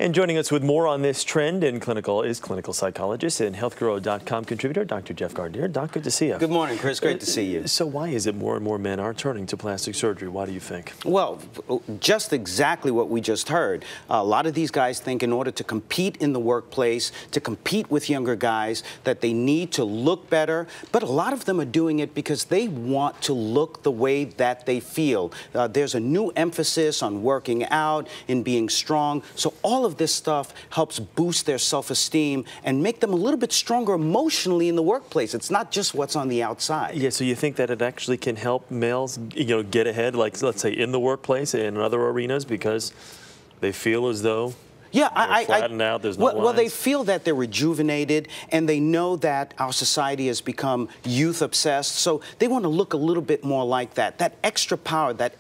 And joining us with more on this trend in clinical psychologist and healthguru.com contributor, Dr. Jeff Gardere. Doc, good to see you. Good morning, Chris. Great to see you. So why is it more and more men are turning to plastic surgery? Why do you think? Well, just exactly what we just heard. A lot of these guys think in order to compete in the workplace, to compete with younger guys, that they need to look better. But a lot of them are doing it because they want to look the way that they feel. There's a new emphasis on working out, in being strong. So all of this stuff helps boost their self-esteem and make them a little bit stronger emotionally in the workplace. It's not just what's on the outside. Yeah, so you think that it actually can help males, get ahead, like let's say in the workplace and in other arenas, because they feel as though flattened out, there's no well, they feel that they're rejuvenated, and they know that our society has become youth-obsessed, so they want to look a little bit more like that. That extra power, that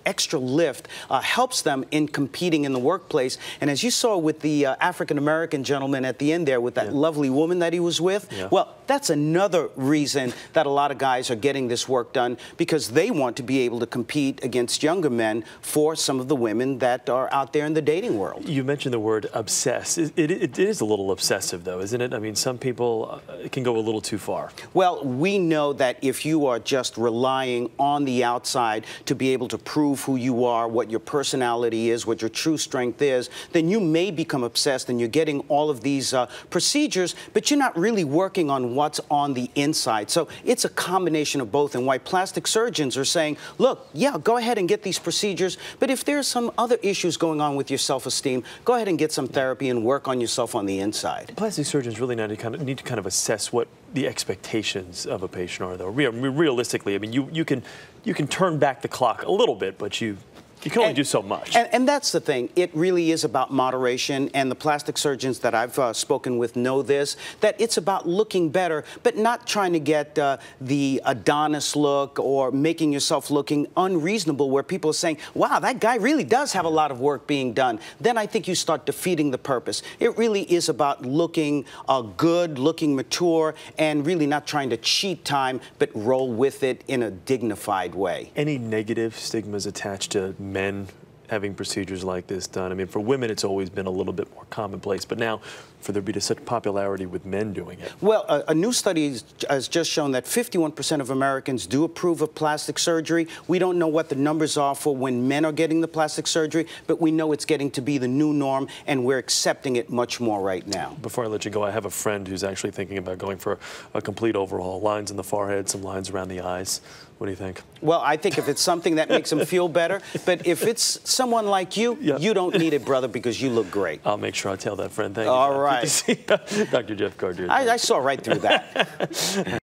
extra lift helps them in competing in the workplace. And as you saw with the African-American gentleman at the end there with that lovely woman that he was with, well, that's another reason that a lot of guys are getting this work done, because they want to be able to compete against younger men for some of the women that are out there in the dating world. You mentioned the word obsessed. It is a little obsessive, though, isn't it? I mean, some people can go a little too far. Well, we know that if you are just relying on the outside to be able to prove who you are, what your personality is, what your true strength is, then you may become obsessed and you're getting all of these procedures, but you're not really working on what's on the inside. So it's a combination of both, and why plastic surgeons are saying, look, yeah, go ahead and get these procedures, but if there's some other issues going on with your self-esteem, go ahead and get some therapy and work on yourself on the inside. Plastic surgeons really need to kind of assess what the expectations of a patient are, though. Realistically, I mean, you can turn back the clock a little bit, but you can only do so much. And that's the thing. It really is about moderation, and the plastic surgeons that I've spoken with know this, that it's about looking better, but not trying to get the Adonis look or making yourself looking unreasonable, where people are saying, wow, that guy really does have a lot of work being done. Then I think you start defeating the purpose. It really is about looking good, looking mature, and really not trying to cheat time, but roll with it in a dignified way. Any negative stigmas attached to men having procedures like this done? I mean, for women, it's always been a little bit more commonplace, but now for there to be such popularity with men doing it. Well, a new study has just shown that 51% of Americans do approve of plastic surgery. We don't know what the numbers are for when men are getting the plastic surgery, but we know it's getting to be the new norm, and we're accepting it much more right now. Before I let you go, I have a friend who's actually thinking about going for a complete overhaul. Lines in the forehead, some lines around the eyes. What do you think? Well, I think if it's something that makes him feel better, but if it's someone like you, you don't need it, brother, because you look great. I'll make sure I tell that friend. Thank you. All right. Good to see you. Dr. Jeff Gardere. I saw right through that.